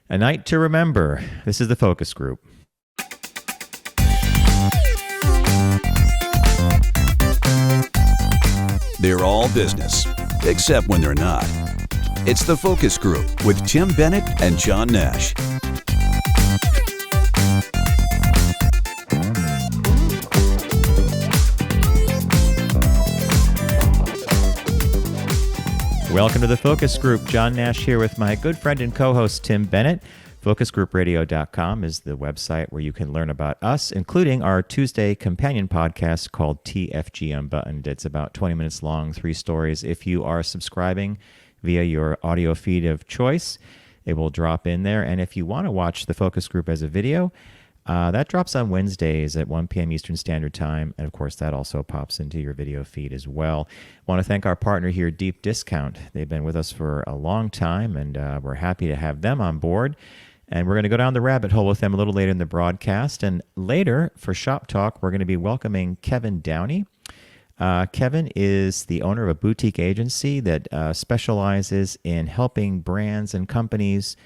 A night to remember. This is the focus group. They're all business, except when they're not. It's the focus group with Tim Bennett and John Nash. Welcome to the Focus Group. John Nash here with my good friend and co-host Tim Bennett. FocusGroupRadio.com is the website where you can learn about us, including our Tuesday companion podcast called TFG Unbuttoned. It's about 20 minutes long, 3 stories. If you are subscribing via your audio feed of choice, it will drop in there. And if you want to watch the Focus Group as a video, that drops on Wednesdays at 1 p.m. Eastern Standard Time. And, of course, that also pops into your video feed as well. I want to thank our partner here, Deep Discount. They've been with us for a long time, and we're happy to have them on board. And we're going to go down the rabbit hole with them a little later in the broadcast. And later, for Shop Talk, we're going to be welcoming Kevin Downey. Kevin is the owner of a boutique agency that specializes in helping brands and companies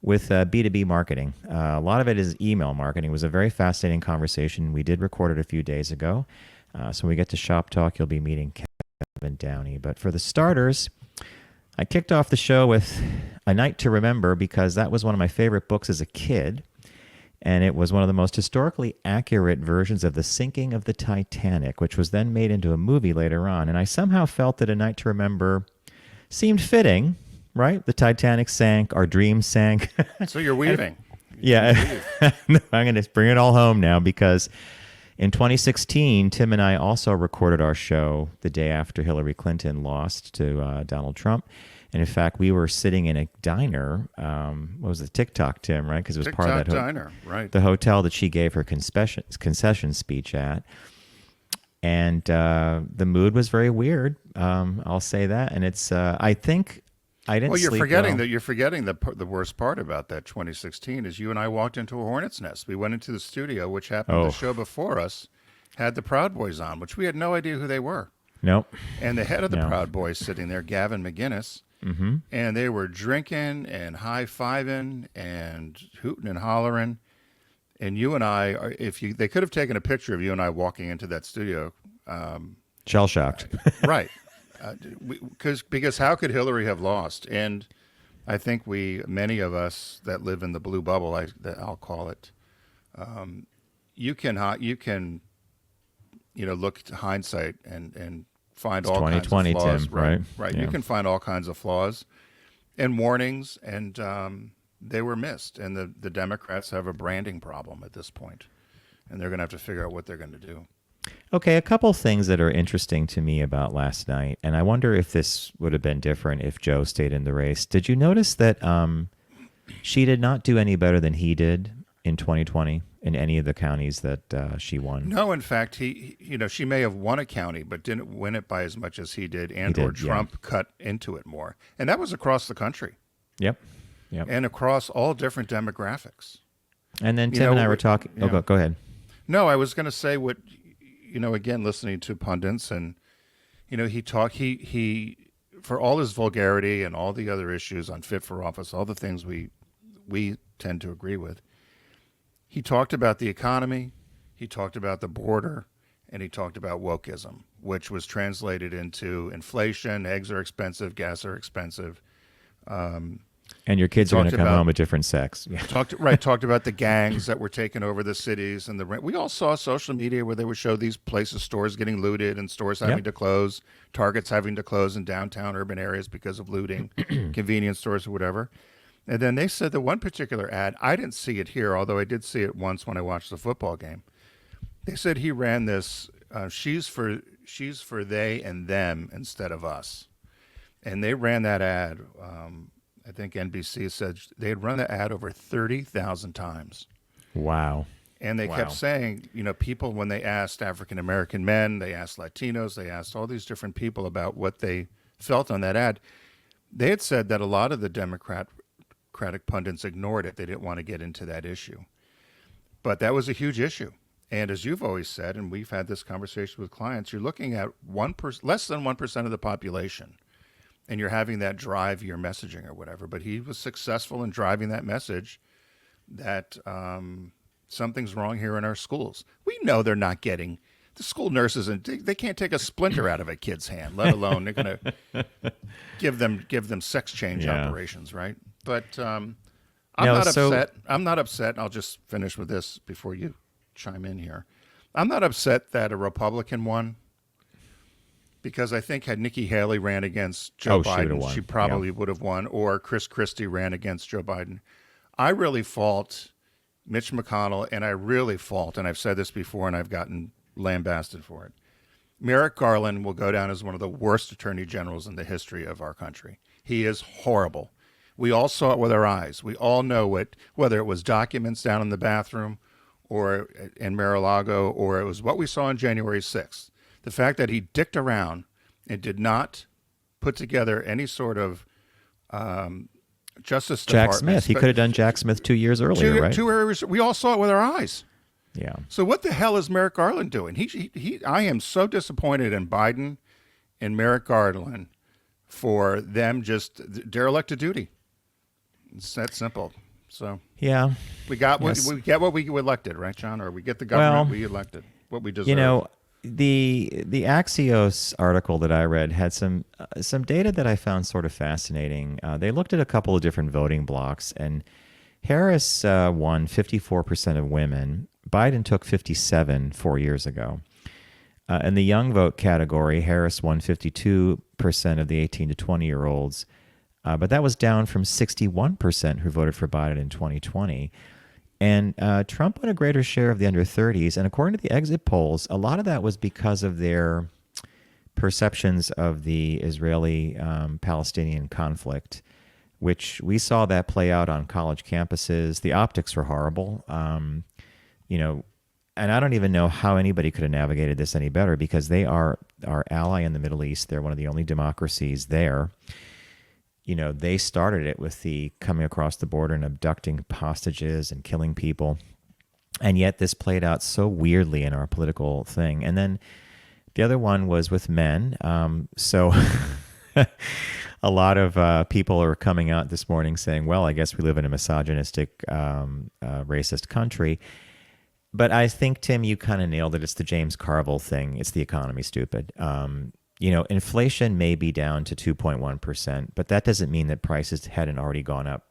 with B2B marketing. A lot of it is email marketing. It was a very fascinating conversation. We did record it a few days ago. So when we get to Shop Talk, you'll be meeting Kevin Downey. But for the starters, I kicked off the show with A Night to Remember because that was one of my favorite books as a kid. And it was one of the most historically accurate versions of the sinking of the Titanic, which was then made into a movie later on. And I somehow felt that A Night to Remember seemed fitting. Right? The Titanic sank, our dreams sank. So you're weaving. Yeah. I'm going to bring it all home now because in 2016, Tim and I also recorded our show the day after Hillary Clinton lost to Donald Trump. And in fact, we were sitting in a diner. What was it? TikTok, Tim, right? Because it was TikTok part of that diner, right? The hotel that she gave her concession speech at. And the mood was very weird. I'll say that. And it's, I think... Well, you're forgetting the worst part about that 2016 is you and I walked into a hornet's nest. We went into the studio, which happened the show before us had the Proud Boys on, which we had no idea who they were. Nope. And the head of the Proud Boys sitting there, Gavin McGinnis, and they were drinking and high-fiving and hooting and hollering. And you and I, they could have taken a picture of you and I walking into that studio. Shell-shocked. Right. Because how could Hillary have lost? And I think many of us that live in the blue bubble, I'll call it, you can look to hindsight and find all kinds of flaws. 2020, Tim, right? Right. Yeah. You can find all kinds of flaws and warnings, and they were missed. And the Democrats have a branding problem at this point, and they're going to have to figure out what they're going to do. Okay, a couple things that are interesting to me about last night, and I wonder if this would have been different if Joe stayed in the race. Did you notice that she did not do any better than he did in 2020 in any of the counties that she won? No, in fact, she may have won a county, but didn't win it by as much as he did, or Trump cut into it more. And that was across the country. Yep. And across all different demographics. And then Tim and I were talking. Yeah. Oh, go ahead. No, I was going to say what... again, listening to pundits and, he for all his vulgarity and all the other issues on fit for office, all the things we tend to agree with, he talked about the economy, he talked about the border, and he talked about wokeism, which was translated into inflation, eggs are expensive, gas are expensive. And your kids are going to come home with different sex. Yeah. Talked about the gangs that were taking over the cities and the rent. We all saw social media where they would show these places, stores getting looted and stores having to close, Targets having to close in downtown urban areas because of looting, convenience stores or whatever. And then they said that one particular ad, I didn't see it here, although I did see it once when I watched the football game. They said he ran this, she's for they and them instead of us. And they ran that ad. I think NBC said they had run the ad over 30,000 times. Wow. And they kept saying, people, when they asked African-American men, they asked Latinos, they asked all these different people about what they felt on that ad. They had said that a lot of the Democratic pundits ignored it. They didn't want to get into that issue. But that was a huge issue. And as you've always said, and we've had this conversation with clients, you're looking at less than 1% of the population and you're having that drive your messaging or whatever. But he was successful in driving that message that something's wrong here in our schools. We know they're not getting the school nurses, and they can't take a splinter out of a kid's hand, let alone they're going to give them sex change operations, right? But I'm not upset. I'm not upset. I'll just finish with this before you chime in here. I'm not upset that a Republican won, because I think had Nikki Haley ran against Joe Biden, she probably would have won, or Chris Christie ran against Joe Biden. I really fault Mitch McConnell, and I really fault, and I've said this before, and I've gotten lambasted for it. Merrick Garland will go down as one of the worst attorney generals in the history of our country. He is horrible. We all saw it with our eyes. We all know it, whether it was documents down in the bathroom or in Mar-a-Lago, or it was what we saw on January 6th. The fact that he dicked around and did not put together any sort of Justice Jack Department. Smith. He could have done Jack Smith 2 years earlier, right? 2 areas. We all saw it with our eyes. Yeah. So what the hell is Merrick Garland doing? I am so disappointed in Biden and Merrick Garland for them just derelict of duty. It's that simple. So yeah, we get what we elected, right, John? Or we get the government we elected, what we deserve. You know, the Axios article that I read had some data that I found sort of fascinating. They looked at a couple of different voting blocks, and Harris won 54% of women. Biden took 57 4 years ago. In the young vote category, Harris won 52% of the 18 to 20-year-olds, but that was down from 61% who voted for Biden in 2020. And Trump won a greater share of the under 30s, and according to the exit polls, a lot of that was because of their perceptions of the Israeli-Palestinian conflict, which we saw that play out on college campuses. The optics were horrible. And I don't even know how anybody could have navigated this any better, because they are our ally in the Middle East. They're one of the only democracies there. You know, they started it with the coming across the border and abducting hostages and killing people. And yet this played out so weirdly in our political thing. And then the other one was with men. So a lot of people are coming out this morning saying, well, I guess we live in a misogynistic, racist country. But I think, Tim, you kind of nailed it. It's the James Carville thing. It's the economy, stupid. Inflation may be down to 2.1%, but that doesn't mean that prices hadn't already gone up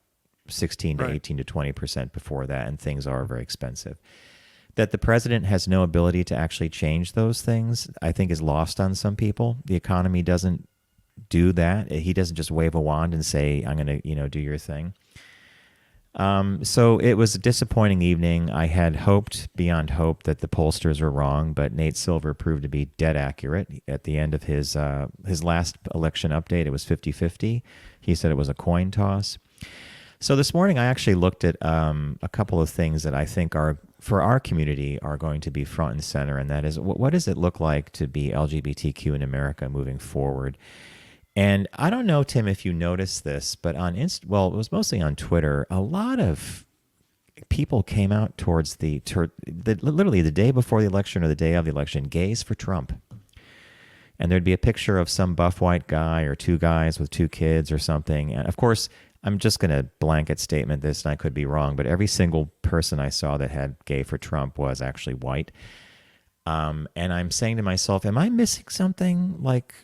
16 to 18 to 20% before that, and things are very expensive. That the president has no ability to actually change those things, I think, is lost on some people. The economy doesn't do that. He doesn't just wave a wand and say, I'm going to, do your thing. So it was a disappointing evening. I had hoped beyond hope that the pollsters were wrong, but Nate Silver proved to be dead accurate. At the end of his last election update, it was 50-50. He said it was a coin toss. So this morning I actually looked at a couple of things that I think are, for our community, are going to be front and center, and that is, what does it look like to be LGBTQ in America moving forward? And I don't know, Tim, if you noticed this, but on it was mostly on Twitter, a lot of people came out towards literally the day before the election or the day of the election, gays for Trump. And there'd be a picture of some buff white guy or two guys with two kids or something. And of course, I'm just going to blanket statement this, and I could be wrong, but every single person I saw that had gay for Trump was actually white. And I'm saying to myself, am I missing something? Like,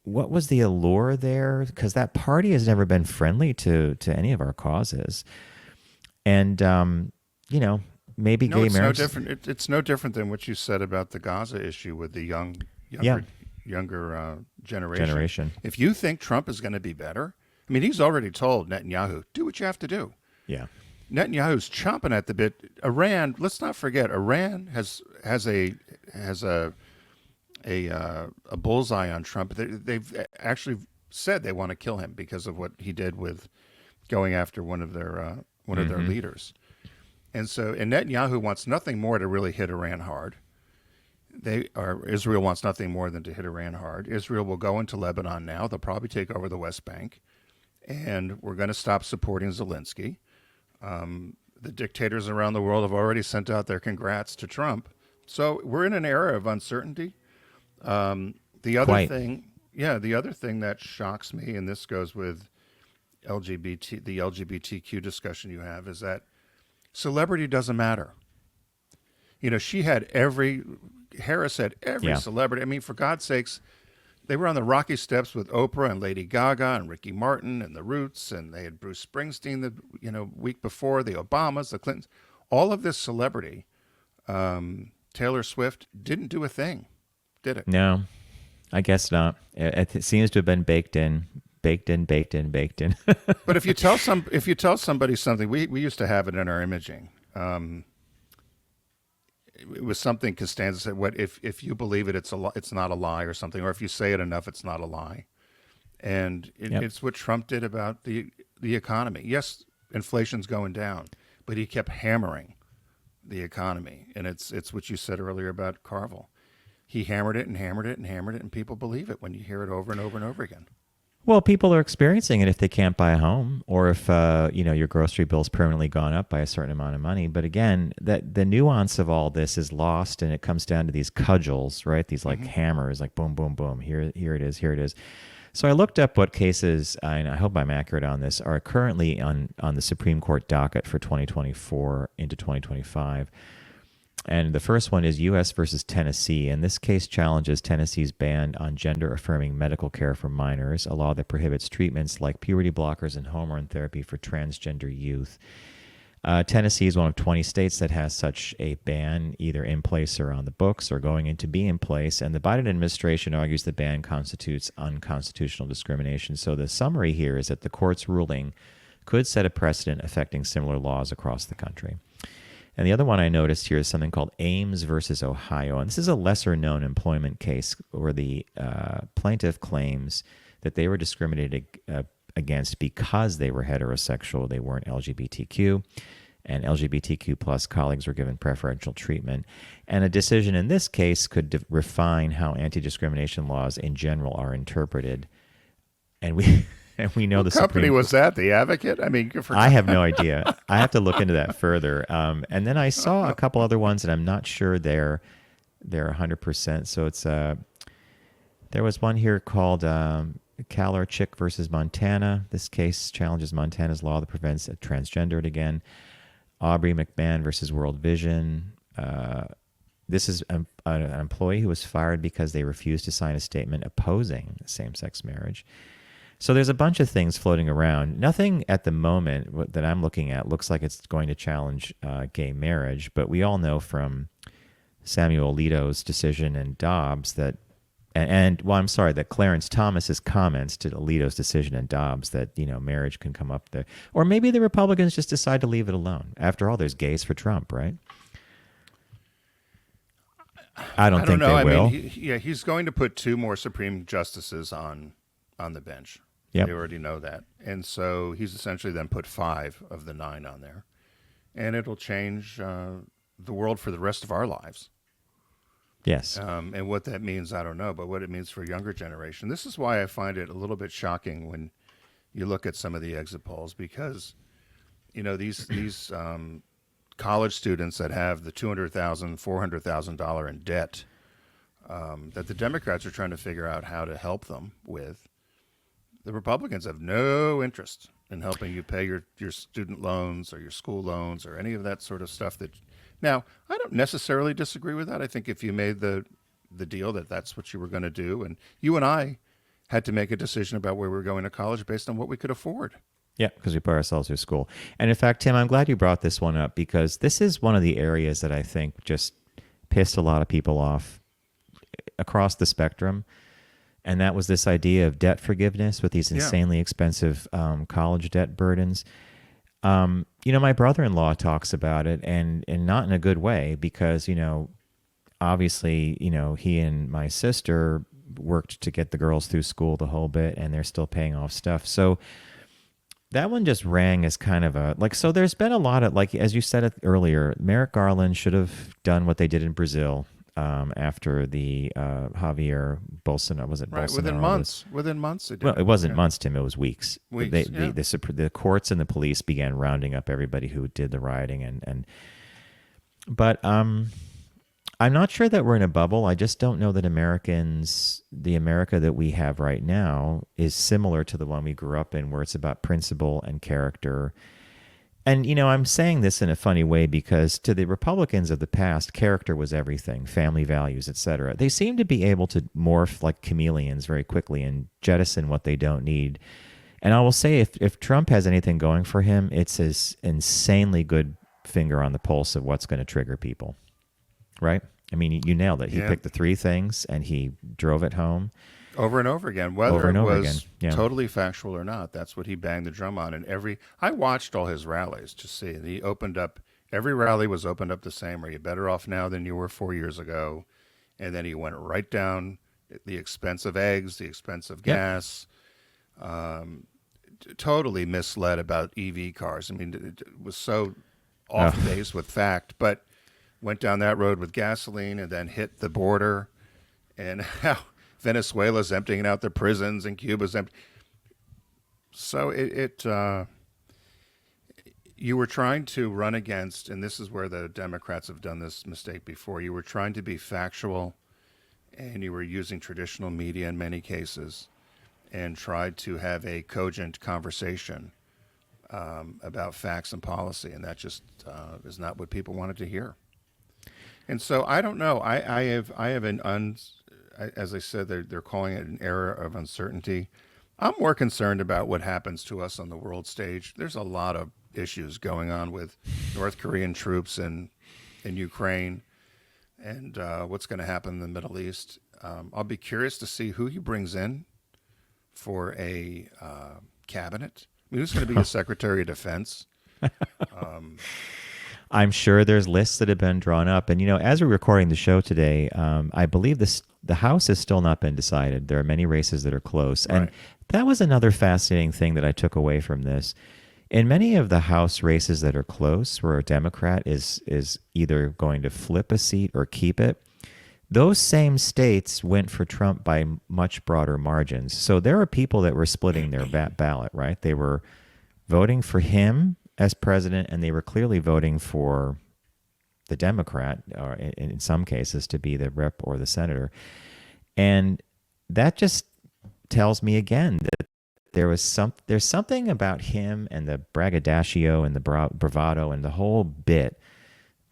what was the allure there? Because that party has never been friendly to any of our causes. And, maybe gay marriage. It's no different. It's no different than what you said about the Gaza issue with the younger generation. If you think Trump is going to be better, I mean, he's already told Netanyahu, do what you have to do. Yeah. Netanyahu's chomping at the bit. Iran, let's not forget, Iran has a bullseye on Trump. They've actually said they want to kill him because of what he did with going after one of their leaders. And Netanyahu wants nothing more to really hit Iran hard. Israel wants nothing more than to hit Iran hard. Israel will go into Lebanon now. They'll probably take over the West Bank, and we're going to stop supporting Zelensky. The dictators around the world have already sent out their congrats to Trump. So we're in an era of uncertainty. The other thing, Yeah, the other thing that shocks me, and this goes with the LGBTQ discussion you have, is that celebrity doesn't matter. She had Harris had every Yeah. celebrity. I mean, for God's sakes, they were on the Rocky Steps with Oprah and Lady Gaga and Ricky Martin and the Roots, and they had Bruce Springsteen the week before, the Obamas, the Clintons, all of this celebrity. Taylor Swift didn't do a thing, did it? No, I guess not. It seems to have been baked in. But if you tell somebody something, we used to have it in our imaging. It was something Costanza said. What if you believe it, it's not a lie or something, or if you say it enough, it's not a lie. And it's what Trump did about the economy. Yes, inflation's going down, but he kept hammering the economy, and it's what you said earlier about Carville. He hammered it and hammered it and hammered it, and people believe it when you hear it over and over and over again. Well, people are experiencing it if they can't buy a home, or if your grocery bill's permanently gone up by a certain amount of money. But again, that the nuance of all this is lost, and it comes down to these cudgels, right? These like hammers, like boom, boom, boom. Here it is. So I looked up what cases, and I hope I'm accurate on this, are currently on the Supreme Court docket for 2024 into 2025. And the first one is U.S. versus Tennessee. And this case challenges Tennessee's ban on gender-affirming medical care for minors, a law that prohibits treatments like puberty blockers and hormone therapy for transgender youth. Tennessee is one of 20 states that has such a ban either in place or on the books or going in to be in place. And the Biden administration argues the ban constitutes unconstitutional discrimination. So the summary here is that the court's ruling could set a precedent affecting similar laws across the country. And the other one I noticed here is something called Ames versus Ohio. And this is a lesser-known employment case where the plaintiff claims that they were discriminated against because they were heterosexual. They weren't LGBTQ, and LGBTQ plus colleagues were given preferential treatment. And a decision in this case could refine how anti-discrimination laws in general are interpreted. And we know what the company Supreme was that? The Advocate? I mean, I have no idea. I have to look into that further. And then I saw a couple other ones, and I'm not sure they're 100%. So it's there was one here called Kalarchik versus Montana. This case challenges Montana's law that prevents a transgendered again. Aubrey McMahon versus World Vision. This is an employee who was fired because they refused to sign a statement opposing same-sex marriage. So there's a bunch of things floating around. Nothing at the moment that I'm looking at looks like it's going to challenge gay marriage, but we all know from Samuel Alito's decision in Dobbs that that Clarence Thomas's comments to Alito's decision in Dobbs that, marriage can come up there. Or maybe the Republicans just decide to leave it alone. After all, there's gays for Trump, right? I don't think know. they will. He's going to put 2 more Supreme Justices on the bench. Yep. They already know that. And so he's essentially then put 5 of the 9 on there. And it'll change the world for the rest of our lives. Yes. And what that means, I don't know, but what it means for a younger generation. This is why I find it a little bit shocking when you look at some of the exit polls, because, these college students that have the $200,000, $400,000 in debt that the Democrats are trying to figure out how to help them with. The Republicans have no interest in helping you pay your student loans or your school loans or any of that sort of stuff. Now, I don't necessarily disagree with that. I think if you made the deal that that's what you were going to do, and you and I had to make a decision about where we were going to college based on what we could afford. Yeah, because we put ourselves through school. And in fact, Tim, I'm glad you brought this one up, because this is one of the areas that I think just pissed a lot of people off across the spectrum. And that was this idea of debt forgiveness with these insanely expensive college debt burdens. My brother-in-law talks about it, and not in a good way, because, obviously, he and my sister worked to get the girls through school the whole bit, and they're still paying off stuff. So that one just rang as kind of so there's been a lot of, as you said earlier, Merrick Garland should have done what they did in Brazil. After the Javier Bolsonaro, was it right, Bolsonaro? Within months. Well, it wasn't months, Tim. It was weeks. Weeks, the courts and the police began rounding up everybody who did the rioting, but I'm not sure that we're in a bubble. I just don't know that the America that we have right now is similar to the one we grew up in, where it's about principle and character. And, I'm saying this in a funny way because to the Republicans of the past, character was everything, family values, etc. They seem to be able to morph like chameleons very quickly and jettison what they don't need. And I will say, if Trump has anything going for him, it's his insanely good finger on the pulse of what's going to trigger people. Right? I mean, you nailed it. He picked the three things and he drove it home. Over and over again, whether it was totally factual or not, that's what he banged the drum on. And I watched all his rallies to see. And he opened up, every rally was opened up the same. Are you better off now than you were 4 years ago? And then he went right down the expense of eggs, the expense of gas, totally misled about EV cars. I mean, it was so off base with fact, but went down that road with gasoline and then hit the border and how Venezuela's emptying out their prisons and Cuba's empty. So you were trying to run against, and this is where the Democrats have done this mistake before, you were trying to be factual and you were using traditional media in many cases and tried to have a cogent conversation about facts and policy, and that just is not what people wanted to hear. And so I don't know. I have as I said, they're calling it an era of uncertainty. I'm more concerned about what happens to us on the world stage. There's a lot of issues going on with North Korean troops in Ukraine and what's going to happen in the Middle East. I'll be curious to see who he brings in for a cabinet. I mean, who's going to be his Secretary of Defense? I'm sure there's lists that have been drawn up. And, as we're recording the show today, I believe the House has still not been decided. There are many races that are close. And that was another fascinating thing that I took away from this. In many of the House races that are close, where a Democrat is either going to flip a seat or keep it, those same states went for Trump by much broader margins. So there are people that were splitting their ballot, right? They were voting for him as president, and they were clearly voting for the Democrat, or in some cases, to be the rep or the senator. And that just tells me again that there's something about him and the braggadocio and the bravado and the whole bit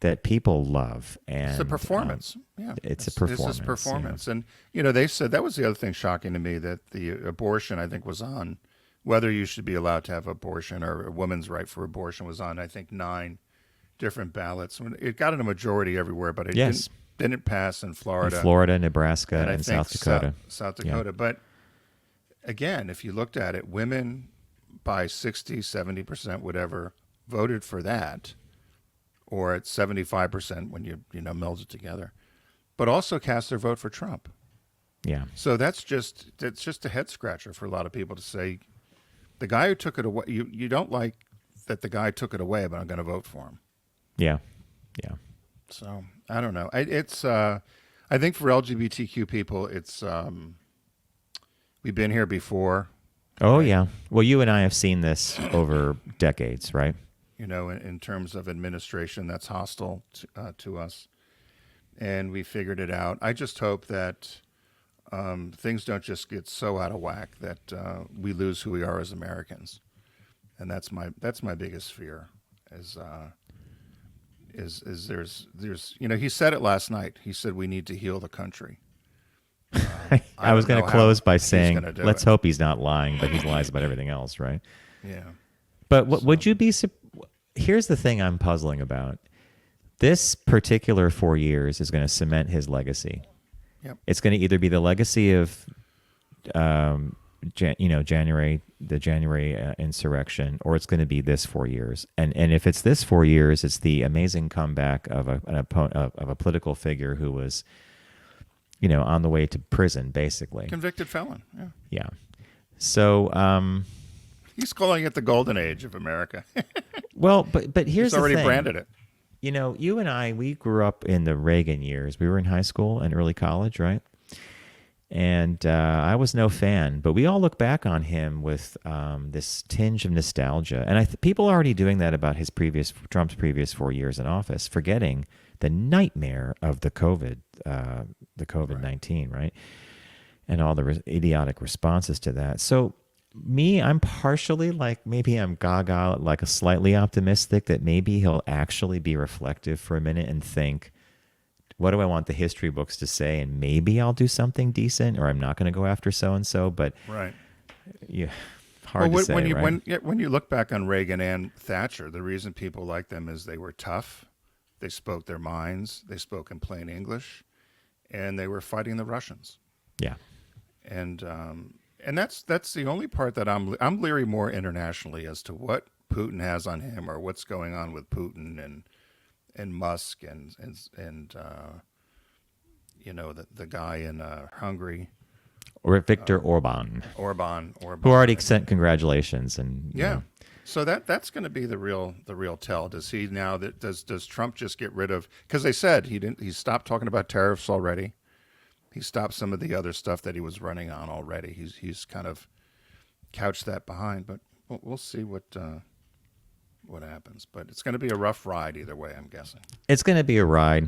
that people love. And it's a performance. It's a performance. It's a performance. And, they said that was the other thing shocking to me, that the abortion, I think, was on whether you should be allowed to have abortion or a woman's right for abortion was on, I think, 9 different ballots. It got a majority everywhere, but it didn't pass in Florida. Nebraska, and South Dakota. South Dakota. Yeah. But again, if you looked at it, women by 60, 70%, whatever, voted for that, or at 75% when you meld it together, but also cast their vote for Trump. Yeah. So that's just a head scratcher for a lot of people to say, the guy who took it away, you don't like that the guy took it away, but I'm going to vote for him. Yeah. So I don't know. It's I think for LGBTQ people, it's we've been here before. Oh, right? Yeah. Well, you and I have seen this over decades, right? In terms of administration that's hostile to us, and we figured it out. I just hope that things don't just get so out of whack that we lose who we are as Americans, and that's my biggest fear. Is there's he said it last night. He said we need to heal the country. I was going to close by saying, let's hope he's not lying, but he lies about everything else, right? Yeah. But would you be? Here's the thing I'm puzzling about. This particular 4 years is going to cement his legacy. Yep. It's going to either be the legacy of, January insurrection, or it's going to be this 4 years. And if it's this 4 years, it's the amazing comeback of a political figure who was, on the way to prison, basically. Convicted felon. Yeah. Yeah. So he's calling it the golden age of America. Well, but here's the thing. He's already branded it. You and I, we grew up in the Reagan years. We were in high school and early college, right? And I was no fan, but we all look back on him with this tinge of nostalgia. And people are already doing that about Trump's previous 4 years in office, forgetting the nightmare of the COVID-19, right? And all the idiotic responses to that. So I'm partially like, maybe I'm gaga, like a slightly optimistic that maybe he'll actually be reflective for a minute and think, what do I want the history books to say? And maybe I'll do something decent, or I'm not going to go after so-and-so. But right. Yeah, hard to say, right? When you look back on Reagan and Thatcher, the reason people liked them is they were tough. They spoke their minds. They spoke in plain English, and they were fighting the Russians. Yeah. And that's the only part that I'm leery more internationally as to what Putin has on him, or what's going on with Putin and Musk and the guy in Hungary, or Viktor Orban, who already sent congratulations. And yeah, so that's going to be the real tell. Does he now does Trump just get rid of, because they said he stopped talking about tariffs already. He stopped some of the other stuff that he was running on already. He's kind of couched that behind, but we'll see what happens. But it's going to be a rough ride either way, I'm guessing. It's going to be a ride.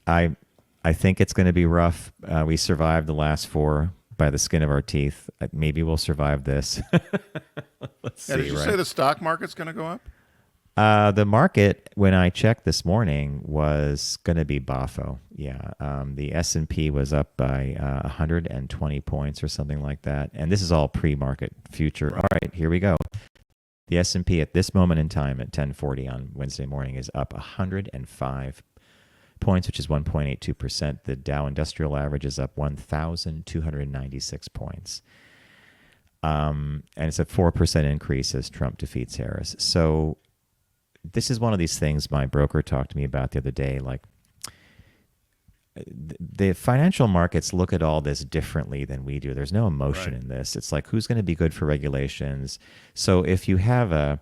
I think it's going to be rough. We survived the last 4 by the skin of our teeth. Maybe we'll survive this. Let's see. Did you say the stock market's going to go up? The market, when I checked this morning, was going to be boffo. Yeah. The S&P was up by 120 points or something like that. And this is all pre-market future. Right. All right, here we go. The S&P at this moment in time at 10:40 on Wednesday morning is up 105 points, which is 1.82%. The Dow Industrial Average is up 1,296 points. And it's a 4% increase as Trump defeats Harris. So this is one of these things my broker talked to me about the other day. Like, the financial markets look at all this differently than we do. There's no emotion in this. It's like, who's going to be good for regulations? So if you have a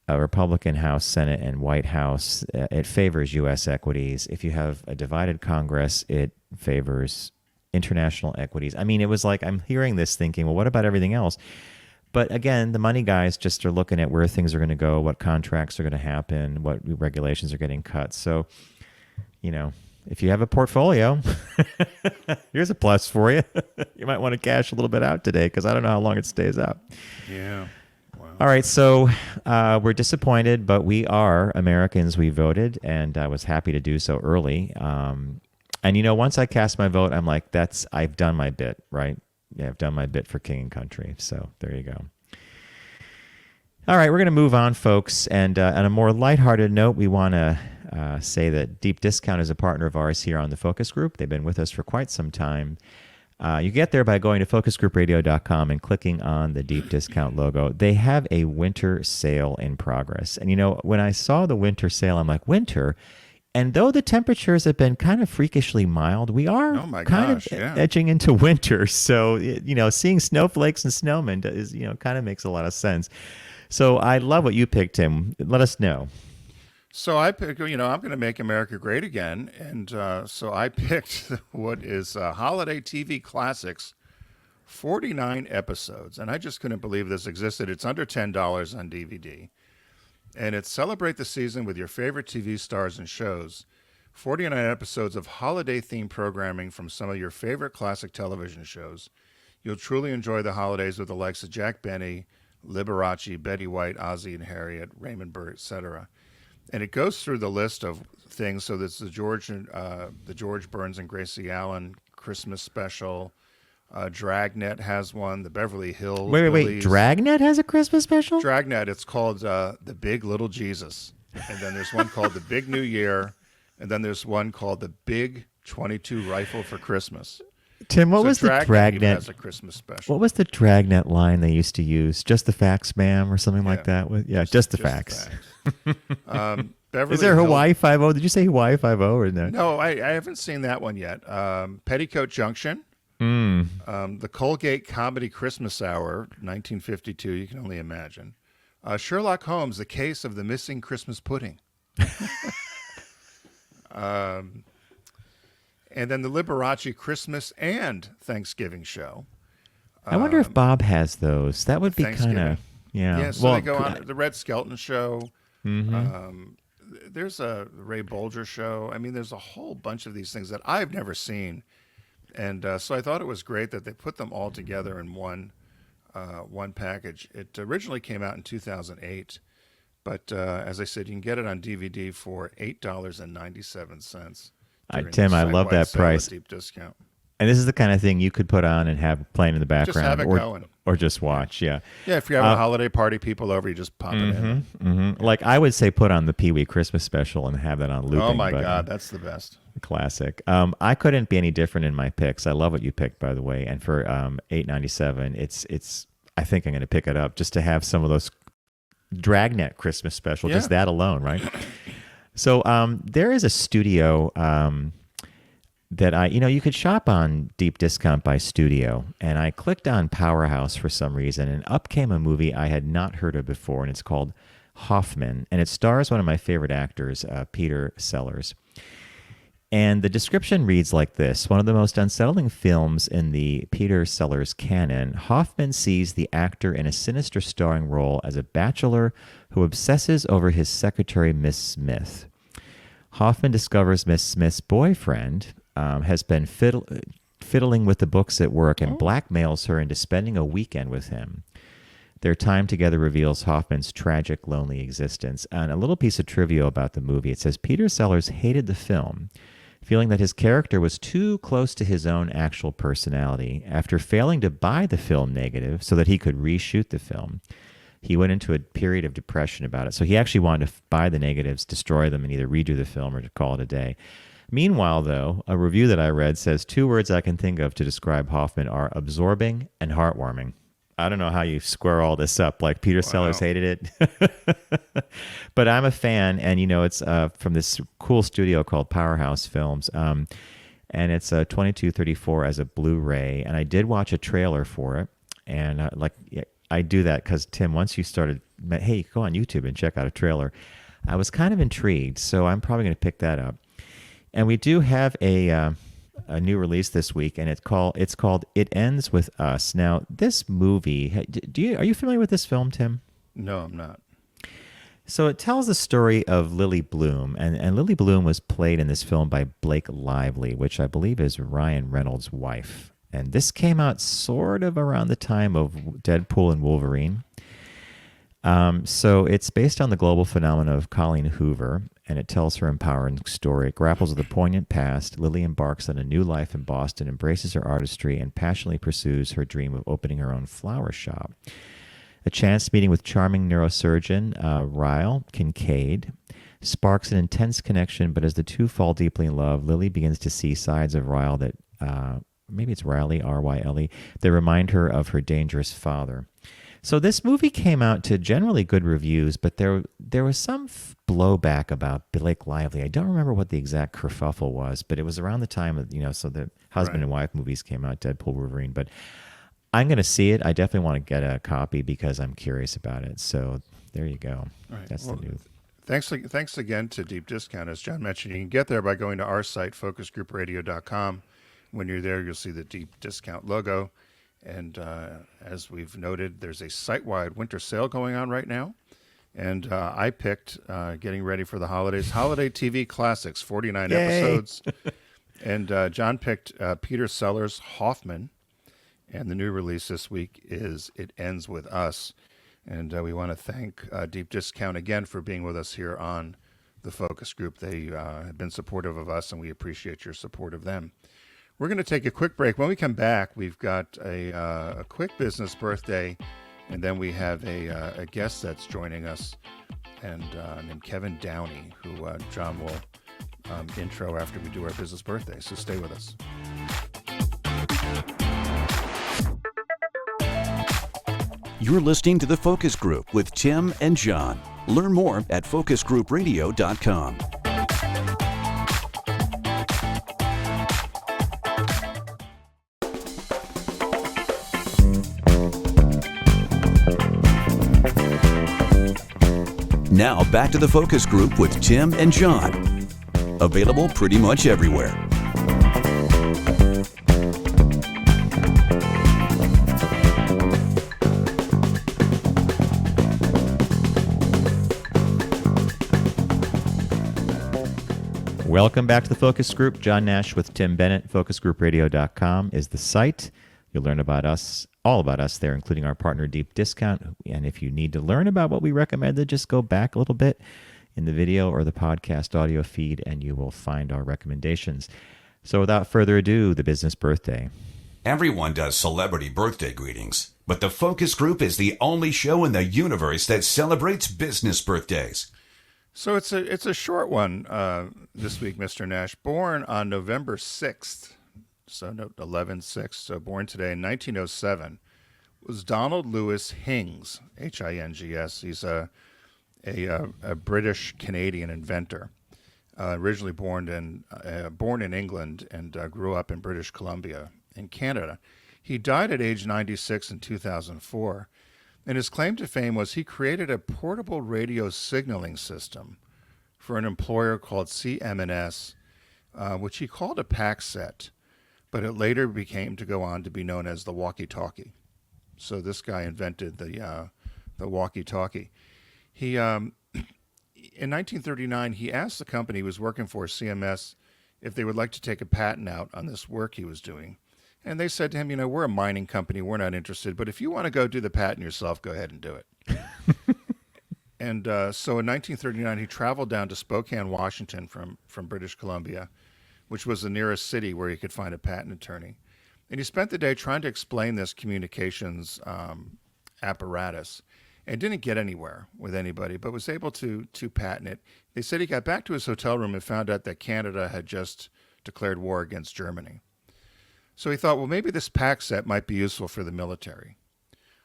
Republican House, Senate, and White House, it favors U.S. equities. If you have a divided Congress, it favors international equities. I mean, it was like, I'm hearing this thinking, well, what about everything else? But again, the money guys just are looking at where things are going to go, what contracts are going to happen, what regulations are getting cut. So, if you have a portfolio, here's a plus for you. You might want to cash a little bit out today, because I don't know how long it stays up. Yeah. Wow. All right, so we're disappointed, but we are Americans. We voted, and I was happy to do so early. And once I cast my vote, I'm like, I've done my bit, right? Yeah, I've done my bit for king and country. So there you go. All right, we're going to move on, folks. And on a more lighthearted note, we want to say that Deep Discount is a partner of ours here on the Focus Group. They've been with us for quite some time. You get there by going to focusgroupradio.com and clicking on the Deep Discount logo. They have a winter sale in progress. And, when I saw the winter sale, I'm like, winter? And though the temperatures have been kind of freakishly mild, we are edging into winter. So, seeing snowflakes and snowmen is, kind of makes a lot of sense. So I love what you picked, Tim. Let us know. So I picked, I'm going to make America great again. And so I picked what is Holiday TV Classics, 49 episodes. And I just couldn't believe this existed. It's under $10 on DVD. And it's celebrate the season with your favorite TV stars and shows. 49 episodes of holiday-themed programming from some of your favorite classic television shows. You'll truly enjoy the holidays with the likes of Jack Benny, Liberace, Betty White, Ozzie and Harriet, Raymond Burr, etc. And it goes through the list of things. So there's the George Burns and Gracie Allen Christmas special. Dragnet has one. The Beverly Hills. Wait. Dragnet has a Christmas special? Dragnet. It's called The Big Little Jesus. And then there's one called The Big New Year. And then there's one called The Big 22 Rifle for Christmas. Tim, what was the Dragnet? Has a Christmas special. What was the Dragnet line they used to use? Just the facts, ma'am, or something like that? Just the facts. Beverly Is there Hills. Hawaii 5-0? Did you say Hawaii 5-0 or no? No, I haven't seen that one yet. Petticoat Junction. The Colgate Comedy Christmas Hour, 1952. You can only imagine. Sherlock Holmes: The Case of the Missing Christmas Pudding. And then the Liberace Christmas and Thanksgiving show. I wonder if Bob has those. That would be kind of, yeah. Yeah, so they go on the Red Skelton show. There's a Ray Bolger show. I mean, there's a whole bunch of these things that I've never seen. And so I thought it was great that they put them all together in one package. It originally came out in 2008. But as I said, you can get it on DVD for $8.97. Tim, I love that price. Deep discount. And this is the kind of thing you could put on and have playing in the background. Just have it going. Or just watch, yeah. Yeah, if you have a holiday party, people over, you just pop it in. Mm-hmm. Like I would say put on the Pee-wee Christmas special and have that on looping. Oh, my God, that's the best. Classic. I couldn't be any different in my picks. I love what you picked, by the way. And for $8.97, it's. I think I'm going to pick it up just to have some of those Dragnet Christmas special, just that alone, right? So there is a studio that you could shop on deep discount by studio, and I clicked on Powerhouse for some reason, and up came a movie I had not heard of before, and it's called Hoffman, and it stars one of my favorite actors, Peter Sellers. And the description reads like this: one of the most unsettling films in the Peter Sellers canon, Hoffman sees the actor in a sinister starring role as a bachelor who obsesses over his secretary, Miss Smith. Hoffman discovers Miss Smith's boyfriend has been fiddling with the books at work and blackmails her into spending a weekend with him. Their time together reveals Hoffman's tragic, lonely existence. And a little piece of trivia about the movie. It says Peter Sellers hated the film, feeling that his character was too close to his own actual personality. After failing to buy the film negative so that he could reshoot the film, he went into a period of depression about it. So he actually wanted to buy the negatives, destroy them, and either redo the film or to call it a day. Meanwhile, though, a review that I read says 2 words I can think of to describe Hoffman are absorbing and heartwarming. I don't know how you square all this up. Like Peter Sellers hated it. But I'm a fan, and it's from this cool studio called Powerhouse Films. And it's 2234 as a Blu-ray. And I did watch a trailer for it. And I do that because, Tim, once you started, hey, go on YouTube and check out a trailer. I was kind of intrigued, so I'm probably going to pick that up. And we do have a new release this week, and it's called It Ends With Us. Now, this movie, are you familiar with this film, Tim? No, I'm not. So it tells the story of Lily Bloom, and Lily Bloom was played in this film by Blake Lively, which I believe is Ryan Reynolds' wife. And this came out sort of around the time of Deadpool and Wolverine. So it's based on the global phenomenon of Colleen Hoover, and it tells her empowering story. It grapples with a poignant past. Lily embarks on a new life in Boston, embraces her artistry, and passionately pursues her dream of opening her own flower shop. A chance meeting with charming neurosurgeon Ryle Kincaid sparks an intense connection, but as the two fall deeply in love, Lily begins to see sides of Ryle that, maybe it's Riley, R-Y-L-E, that remind her of her dangerous father. So this movie came out to generally good reviews, but there was some blowback about Blake Lively. I don't remember what the exact kerfuffle was, but it was around the time of, so the husband and wife movies came out, Deadpool, Wolverine. But I'm going to see it. I definitely want to get a copy because I'm curious about it. So there you go. Right. That's the news. Thanks again to Deep Discount. As John mentioned, you can get there by going to our site, focusgroupradio.com. When you're there, you'll see the Deep Discount logo. And as we've noted, there's a site-wide winter sale going on right now. And I picked, getting ready for the holidays, Holiday TV Classics, 49 episodes. And John picked Peter Sellers' Hoffman. And the new release this week is It Ends With Us. And we want to thank Deep Discount again for being with us here on the Focus Group. They have been supportive of us, and we appreciate your support of them. We're going to take a quick break. When we come back, we've got a quick business birthday, and then we have a guest that's joining us, and named Kevin Downey, who John will intro after we do our business birthday. So stay with us. You're listening to The Focus Group with Tim and John. Learn more at focusgroupradio.com. Now back to The Focus Group with Tim and John. Available pretty much everywhere. Welcome back to the Focus Group. John Nash with Tim Bennett. FocusGroupRadio.com is the site. You'll learn about us, all about us there, including our partner Deep Discount. And if you need to learn about what we recommended, just go back a little bit in the video or the podcast audio feed, and you will find our recommendations. So without further ado, the business birthday. Everyone does celebrity birthday greetings, but the Focus Group is the only show in the universe that celebrates business birthdays. So it's a short one this week, Mr. Nash. Born on November 6th, so 11/6, so born today in 1907, was Donald Lewis Hings, Hings. He's a British-Canadian inventor, originally born in England and grew up in British Columbia in Canada. He died at age 96 in 2004, and his claim to fame was he created a portable radio signaling system for an employer called CM&S, which he called a pack set, but it later became to go on to be known as the walkie-talkie. So this guy invented the walkie-talkie. He in 1939, he asked the company he was working for, CMS, if they would like to take a patent out on this work he was doing. And they said to him, we're a mining company. We're not interested. But if you want to go do the patent yourself, go ahead and do it. And so in 1939, he traveled down to Spokane, Washington from British Columbia, which was the nearest city where he could find a patent attorney. And he spent the day trying to explain this communications apparatus and didn't get anywhere with anybody, but was able to patent it. They said he got back to his hotel room and found out that Canada had just declared war against Germany. So he thought, well, maybe this pack set might be useful for the military.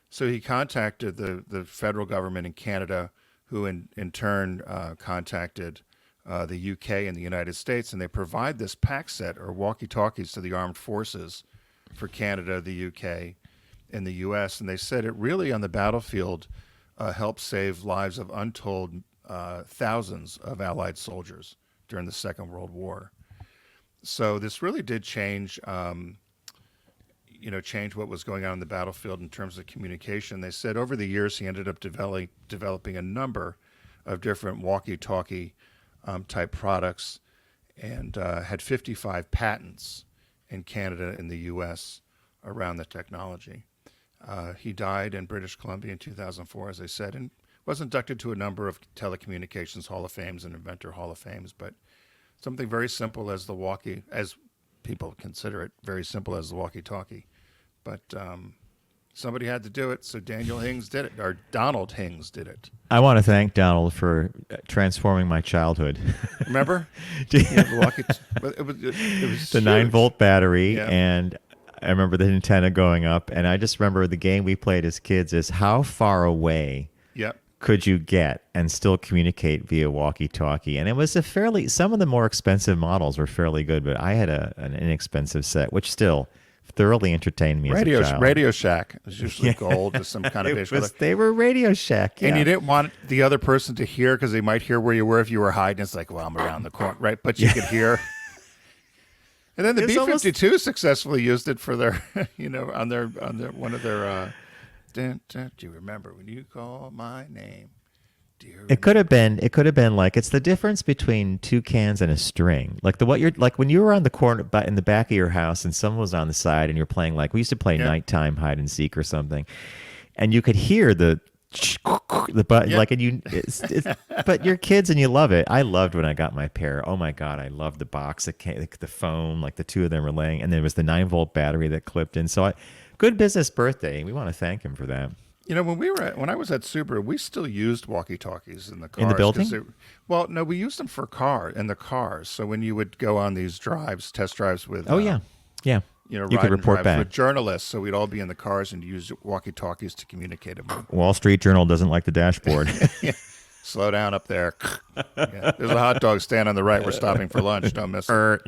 So he contacted the federal government in Canada, who in turn contacted the UK and the United States, and they provide this pack set or walkie-talkies to the armed forces for Canada, the UK, and the US. And they said it really on the battlefield helped save lives of untold thousands of Allied soldiers during the Second World War. So this really did change what was going on in the battlefield in terms of communication. They said over the years he ended up developing a number of different walkie-talkie type products and had 55 patents in Canada and the U.S. around the technology. He died in British Columbia in 2004, as I said, and was inducted to a number of telecommunications Hall of Fames and Inventor Hall of Fames, but something very simple as as people consider it, very simple as the walkie-talkie. But somebody had to do it, so Donald Hings did it. I want to thank Donald for transforming my childhood. Remember? It was the huge. 9-volt battery, Yeah. and I remember the antenna going up, and I just remember the game we played as kids is how far away Yep. could you get and still communicate via walkie-talkie? And it was some of the more expensive models were fairly good, but I had an inexpensive set, which still thoroughly entertained me as a child. Radio Shack. It was usually gold with some kind of dish. They were Radio Shack, yeah. And you didn't want the other person to hear because they might hear where you were if you were hiding. It's like, well, I'm around the corner, right? But you could hear. And then the B-52 successfully used it for their, on their one of their. Do you remember when you call my name? It could have been like it's the difference between two cans and a string. Like when you were on the corner in the back of your house and someone was on the side and you're playing we used to play nighttime hide and seek or something, and you could hear the button but you're kids and you love it. I loved when I got my pair. Oh my God, I loved the box that came, the phone, the two of them were laying, and there was the 9-volt battery that clipped in. So good business birthday. We want to thank him for that. When I was at Subaru, we still used walkie-talkies in the cars. In the building? No, we used them in the cars. So when you would go on these test drives with yeah. You could report back with journalists. So we'd all be in the cars and use walkie-talkies to communicate them. Wall Street Journal doesn't like the dashboard. Yeah. Slow down up there. Yeah. There's a hot dog stand on the right. We're stopping for lunch. Don't miss it.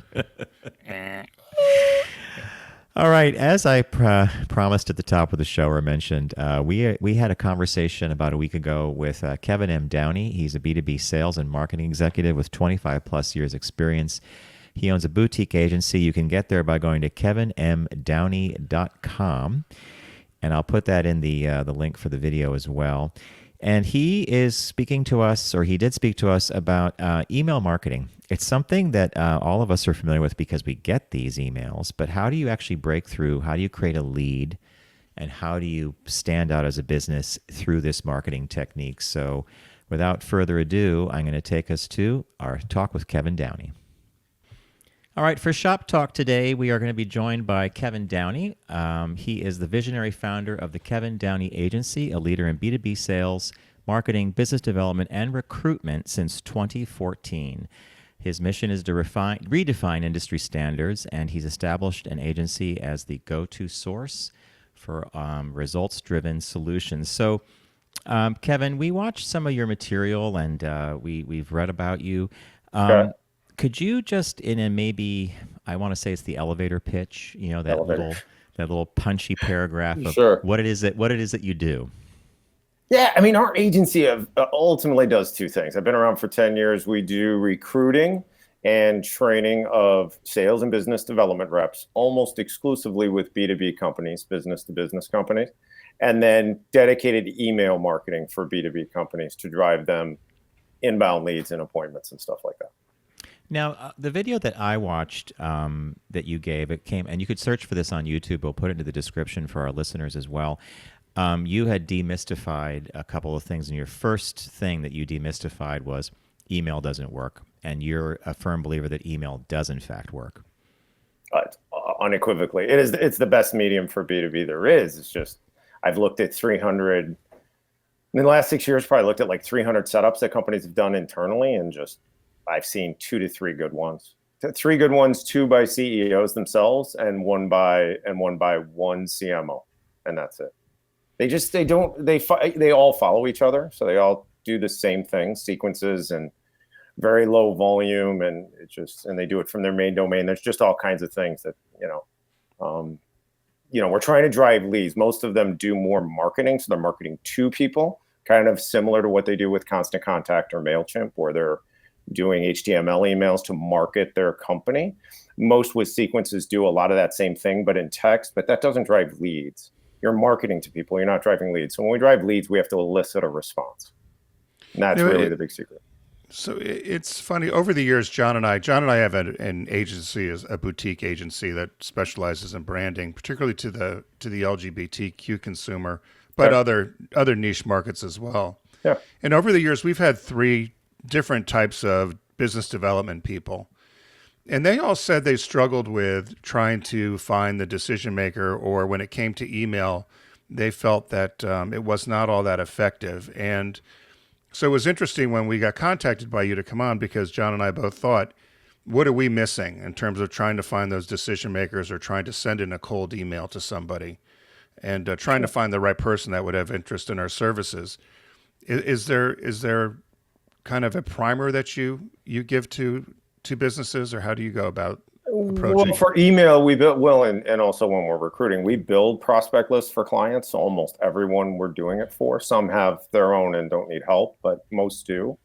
All right. As I promised at the top of the show or mentioned, we had a conversation about a week ago with Kevin M. Downey. He's a B2B sales and marketing executive with 25 plus years experience. He owns a boutique agency. You can get there by going to kevinmdowney.com. And I'll put that in the link for the video as well. And he is speaking to us, or he did speak to us about email marketing. It's something that all of us are familiar with because we get these emails, but how do you actually break through? How do you create a lead? And how do you stand out as a business through this marketing technique? So without further ado, I'm going to take us to our talk with Kevin Downey. All right, for Shop Talk today, we are going to be joined by Kevin Downey. He is the visionary founder of the Kevin Downey Agency, a leader in B2B sales, marketing, business development, and recruitment since 2014. His mission is to redefine industry standards, and he's established an agency as the go-to source for results-driven solutions. So, Kevin, we watched some of your material, and we've read about you. Okay. Could you just, in a maybe, I want to say it's the elevator pitch, that little punchy paragraph of Sure. what it is that you do? Yeah, I mean, our agency ultimately does two things. I've been around for 10 years. We do recruiting and training of sales and business development reps, almost exclusively with B2B companies, business-to-business companies, and then dedicated email marketing for B2B companies to drive them inbound leads and appointments and stuff like that. Now, the video that I watched that you gave, it came, and you could search for this on YouTube. We'll put it into the description for our listeners as well. You had demystified a couple of things, and your first thing that you demystified was email doesn't work, and you're a firm believer that email does in fact work. Unequivocally, it's the best medium for B2B there is. It's just, I've looked at 300, in the last 6 years, probably looked at like 300 setups that companies have done internally, and just I've seen 2 to 3 good ones. 3 good ones, 2 by CEOs themselves, and one by one CMO, and that's it. They all follow each other, so they all do the same thing, sequences and very low volume, and they do it from their main domain. There's just all kinds of things that we're trying to drive leads. Most of them do more marketing, so they're marketing to people, kind of similar to what they do with Constant Contact or MailChimp, where they're doing HTML emails to market their company. Most with sequences do a lot of that same thing, but in text, but that doesn't drive leads. You're marketing to people, you're not driving leads. So when we drive leads, we have to elicit a response. And that's really the big secret. So it's funny, over the years, John and I have an agency, a boutique agency that specializes in branding, particularly to the LGBTQ consumer, but other niche markets as well. Yeah. And over the years, we've had 3 different types of business development people. And they all said they struggled with trying to find the decision maker, or when it came to email, they felt that it was not all that effective. And so it was interesting when we got contacted by you to come on, because John and I both thought, what are we missing in terms of trying to find those decision makers, or trying to send in a cold email to somebody, and trying to find the right person that would have interest in our services. Is there kind of a primer that you give to businesses, or how do you go about approaching? Well, for email, we build and also when we're recruiting, we build prospect lists for clients. So almost everyone we're doing it for. Some have their own and don't need help, but most do.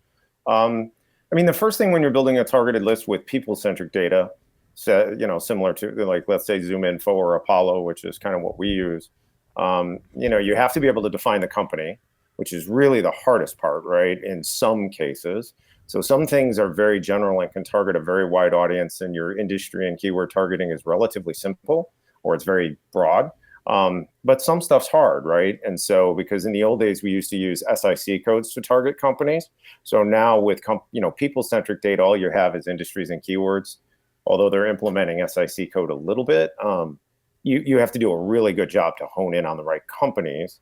I mean, the first thing when you're building a targeted list with people-centric data, similar to like, let's say ZoomInfo or Apollo, which is kind of what we use, you have to be able to define the company, which is really the hardest part, right? In some cases. So some things are very general and can target a very wide audience, and your industry and keyword targeting is relatively simple, or it's very broad. But some stuff's hard, right? And so, because in the old days, we used to use SIC codes to target companies. So now with people-centric data, all you have is industries and keywords. Although they're implementing SIC code a little bit, you have to do a really good job to hone in on the right companies.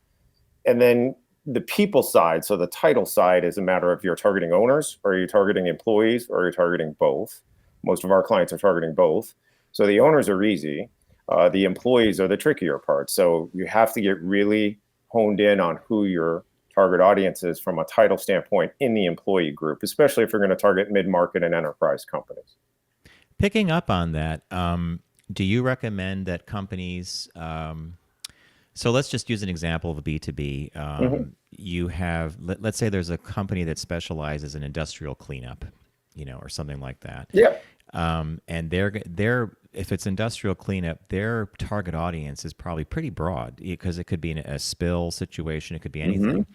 And then the people side, so the title side, is a matter of you're targeting owners, or you're targeting employees, or you're targeting both. Most of our clients are targeting both. So the owners are easy. The employees are the trickier part. So you have to get really honed in on who your target audience is from a title standpoint in the employee group, especially if you're going to target mid-market and enterprise companies. Picking up on that, do you recommend that companies... So let's just use an example of a B2B. You have, let's say there's a company that specializes in industrial cleanup, or something like that. Yeah. And they're if it's industrial cleanup, their target audience is probably pretty broad, because it could be a spill situation, it could be anything.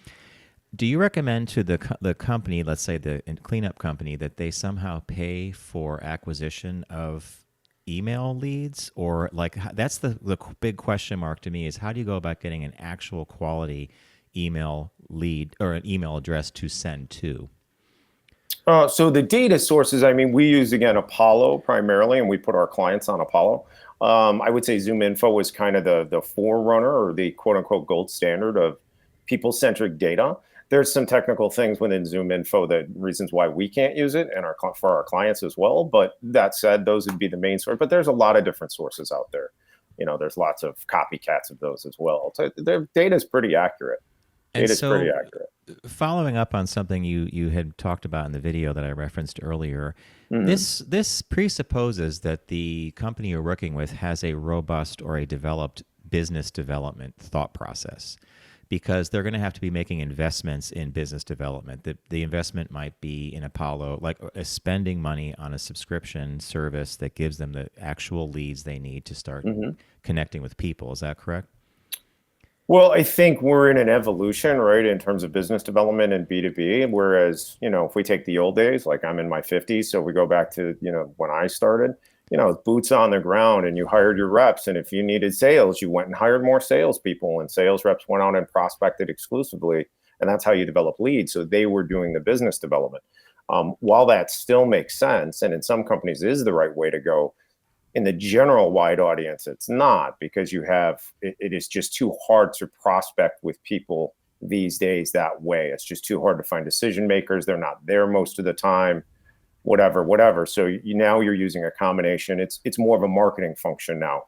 Do you recommend to the company, let's say the cleanup company, that they somehow pay for acquisition of email leads, or like that's the big question mark to me is how do you go about getting an actual quality email lead or an email address to send to? So the data sources, I mean, we use, again, Apollo primarily, and we put our clients on Apollo. I would say ZoomInfo is kind of the forerunner or the quote unquote gold standard of people-centric data. There's some technical things within ZoomInfo that reasons why we can't use it and for our clients as well. But that said, those would be the main source. But there's a lot of different sources out there. There's lots of copycats of those as well. So their data is pretty accurate. Data's pretty accurate. Following up on something you had talked about in the video that I referenced earlier, this presupposes that the company you're working with has a robust or a developed business development thought process, because they're going to have to be making investments in business development. The investment might be in Apollo, like spending money on a subscription service that gives them the actual leads they need to start connecting with people. Is that correct? Well, I think we're in an evolution, right, in terms of business development and B2B. Whereas, if we take the old days, like I'm in my 50s, so we go back to, when I started, boots on the ground, and you hired your reps. And if you needed sales, you went and hired more salespeople, and sales reps went out and prospected exclusively. And that's how you develop leads. So they were doing the business development. While that still makes sense, and in some companies is the right way to go, in the general wide audience, it's not, because it is just too hard to prospect with people these days that way. It's just too hard to find decision makers. They're not there most of the time, whatever. So now you're using a combination. It's more of a marketing function now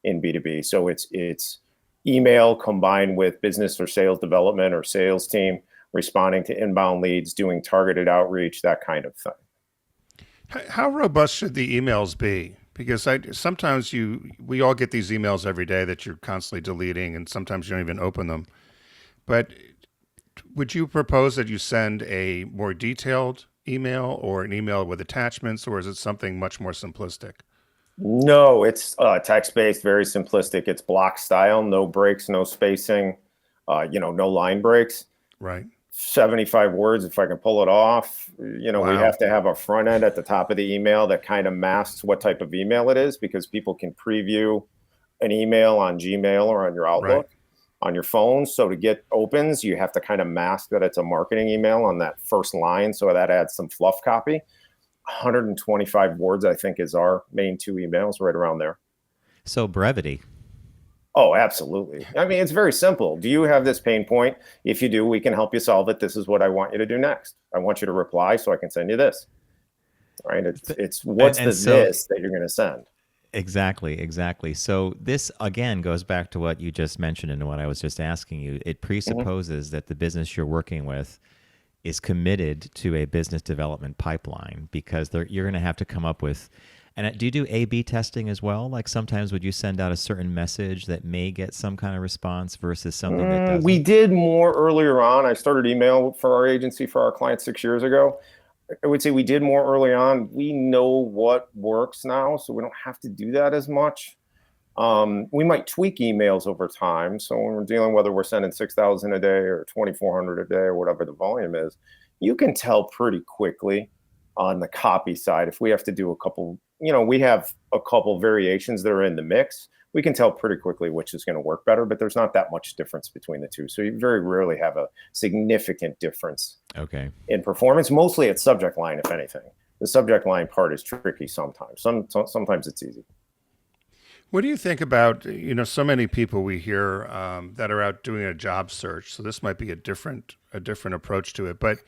in B2B. So it's email combined with business or sales development or sales team responding to inbound leads, doing targeted outreach, that kind of thing. How robust should the emails be? Because sometimes we all get these emails every day that you're constantly deleting, and sometimes you don't even open them. But would you propose that you send a more detailed email or an email with attachments, or is it something much more simplistic? No, it's text-based, very simplistic. It's block style, no breaks, no spacing, no line breaks. Right. 75 words, if I can pull it off. Wow. We have to have a front end at the top of the email that kind of masks what type of email it is, because people can preview an email on Gmail or on your Outlook on your phone. So to get opens, you have to kind of mask that it's a marketing email on that first line. So that adds some fluff copy. 125 words, I think, is our main two emails, right around there. So brevity. Oh, absolutely. I mean, it's very simple. Do you have this pain point? If you do, we can help you solve it. This is what I want you to do next. I want you to reply so I can send you this. Right? It's what's this that you're going to send. Exactly. So this, again, goes back to what you just mentioned and what I was just asking you. It presupposes that the business you're working with is committed to a business development pipeline, because you're going to have to come up with. And do you do A/B testing as well? Like sometimes would you send out a certain message that may get some kind of response versus something that doesn't? We did more earlier on. I started email for our agency for our clients 6 years ago. I would say we did more early on. We know what works now, so we don't have to do that as much. We might tweak emails over time. So when we're dealing, whether we're sending 6,000 a day or 2,400 a day or whatever the volume is, you can tell pretty quickly on the copy side. If we have to do a couple, we have a couple variations that are in the mix, we can tell pretty quickly which is going to work better, but there's not that much difference between the two. So you very rarely have a significant difference in performance. Mostly it's subject line, if anything. The subject line part is tricky sometimes. Sometimes it's easy. What do you think about, so many people we hear that are out doing a job search. So this might be a different approach to it, but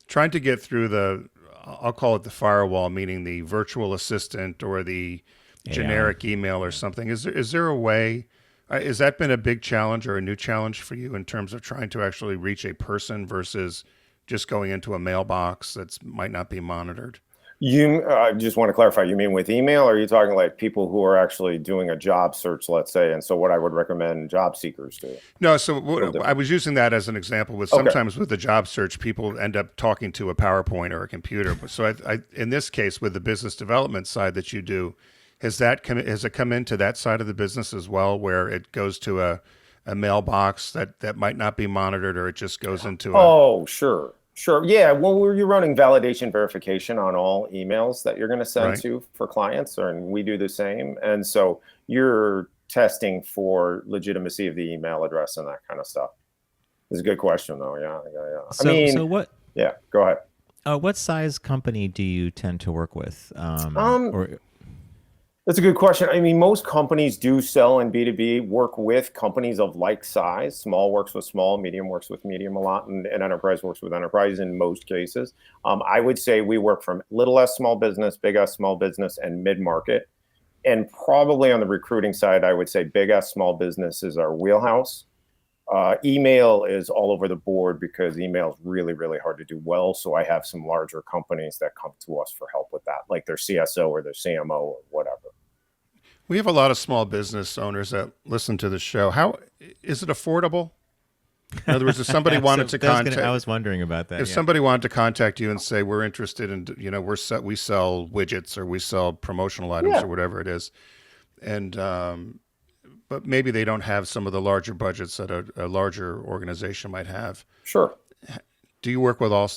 trying to get through I'll call it the firewall, meaning the virtual assistant or the generic email or something. Is there a way, has that been a big challenge or a new challenge for you in terms of trying to actually reach a person versus just going into a mailbox that might not be monitored? I just want to clarify, you mean with email, or are you talking like people who are actually doing a job search, let's say, and so what I would recommend job seekers do? No, so I was using that as an example. With sometimes with the job search, people end up talking to a PowerPoint or a computer. So I in this case, with the business development side that you do, has it come into that side of the business as well, where it goes to a mailbox that might not be monitored, or it just goes into Oh, sure. Sure. Yeah. Well, you're running validation verification on all emails that you're going to send Right. to for clients, and we do the same. And so you're testing for legitimacy of the email address and that kind of stuff. It's a good question, though. Yeah. So what? Yeah. Go ahead. What size company do you tend to work with? That's a good question. I mean, most companies do sell in B2B, work with companies of like size. Small works with small, medium works with medium a lot, and enterprise works with enterprise in most cases. I would say we work from little s small business, big S small business, and mid-market. And probably on the recruiting side, I would say big S small business is our wheelhouse. Email is all over the board because email is really, really hard to do well. So I have some larger companies that come to us for help with that, like their CSO or their CMO or whatever. We have a lot of small business owners that listen to the show. How is it affordable? In other words, if somebody wanted to contact, I was wondering about that. if somebody wanted to contact you and say, we're interested in, we sell widgets or we sell promotional items or whatever it is, and but maybe they don't have some of the larger budgets that a larger organization might have. Sure. Do you work with all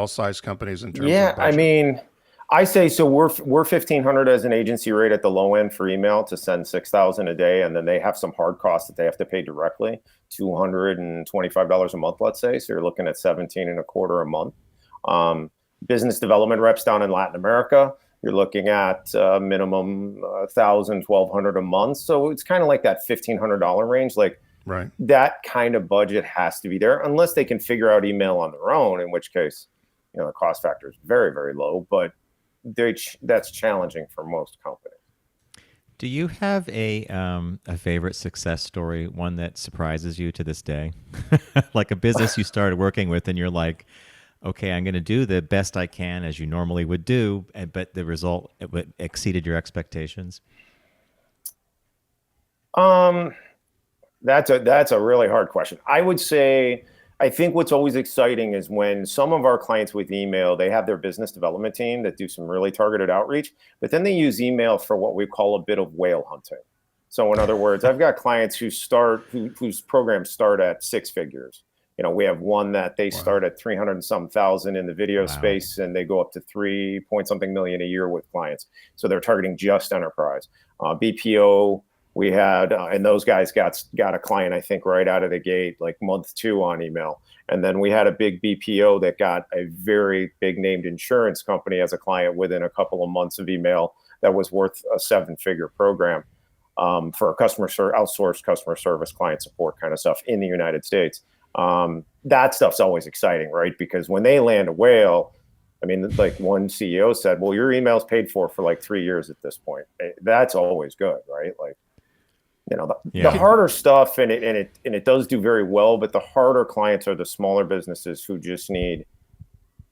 size companies in terms of Yeah, budget? I mean, I say so. We're $1,500 as an agency rate at the low end for email to send 6,000 a day, and then they have some hard costs that they have to pay directly, $225 a month, let's say. So you're looking at 17 and a quarter a month. Business development reps down in Latin America, you're looking at minimum $1,000, $1,200 a month. So it's kind of like that $1,500 range. Like Right. that kind of budget has to be there, unless they can figure out email on their own, in which case, the cost factor is very, very low. But that's challenging for most companies. Do you have a favorite success story, one that surprises you to this day? Like a business you started working with and you're like, okay, I'm going to do the best I can as you normally would do, but the result exceeded your expectations? That's a really hard question. I would say, I think what's always exciting is when some of our clients with email, they have their business development team that do some really targeted outreach, but then they use email for what we call a bit of whale hunting. So in other words, I've got clients whose programs start at six figures. We have one that they start at 300 and some thousand in the video space, and they go up to 3 point something million a year with clients. So they're targeting just enterprise. BPO, we had, and those guys got a client, I think, right out of the gate, like month 2 on email. And then we had a big BPO that got a very big named insurance company as a client within a couple of months of email that was worth a 7-figure program for a outsourced customer service, client support kind of stuff in the United States. That stuff's always exciting, right? Because when they land a whale, I mean, like one CEO said, well, your email's paid for like 3 years at this point. That's always good, right? Like, the harder stuff, and it does do very well, but the harder clients are the smaller businesses who just need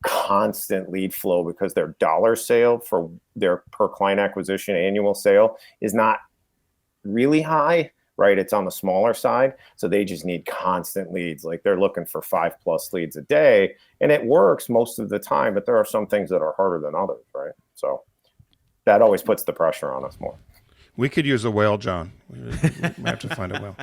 constant lead flow because their dollar sale for their per client acquisition annual sale is not really high, right? It's on the smaller side. So they just need constant leads. Like they're looking for 5+ leads a day, and it works most of the time, but there are some things that are harder than others, right? So that always puts the pressure on us more. We could use a whale, John. We have to find a whale.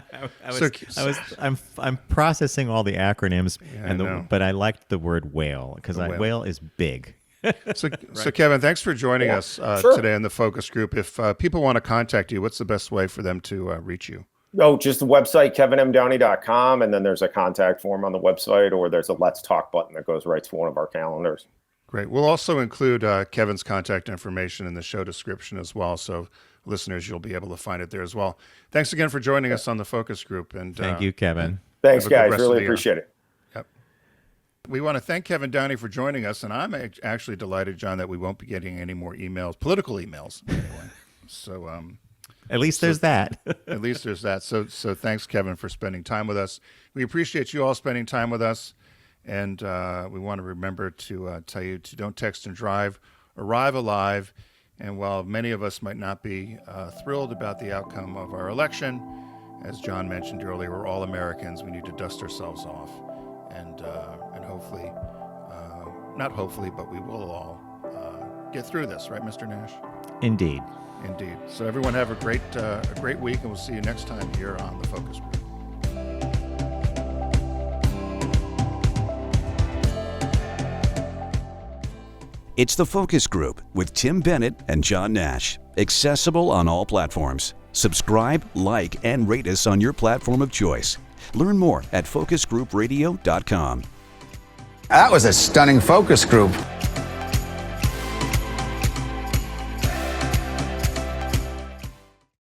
I'm processing all the acronyms, I but I liked the word whale because whale is big. So Kevin, thanks for joining us today in the focus group. If people want to contact you, what's the best way for them to reach you? Oh, just the website, kevinmdowney.com, and then there's a contact form on the website, or there's a Let's Talk button that goes right to one of our calendars. Great. We'll also include Kevin's contact information in the show description as well, so listeners, you'll be able to find it there as well. Thanks again for joining us on the focus group. And thank you, Kevin. Thanks, guys. Really appreciate it. Yep. We want to thank Kevin Downey for joining us, and I'm actually delighted, John, that we won't be getting any more political emails anyway. So at least there's that. At least there's that. So thanks, Kevin, for spending time with us. We appreciate you all spending time with us, and we want to remember to tell you to don't text and drive, arrive alive. And while many of us might not be thrilled about the outcome of our election, as John mentioned earlier, we're all Americans. We need to dust ourselves off, and hopefully, not hopefully, but we will all get through this, right, Mr. Nash? Indeed. So everyone have a great week, and we'll see you next time here on the Focus Group. It's The Focus Group with Tim Bennett and John Nash. Accessible on all platforms. Subscribe, like, and rate us on your platform of choice. Learn more at focusgroupradio.com. That was a stunning focus group.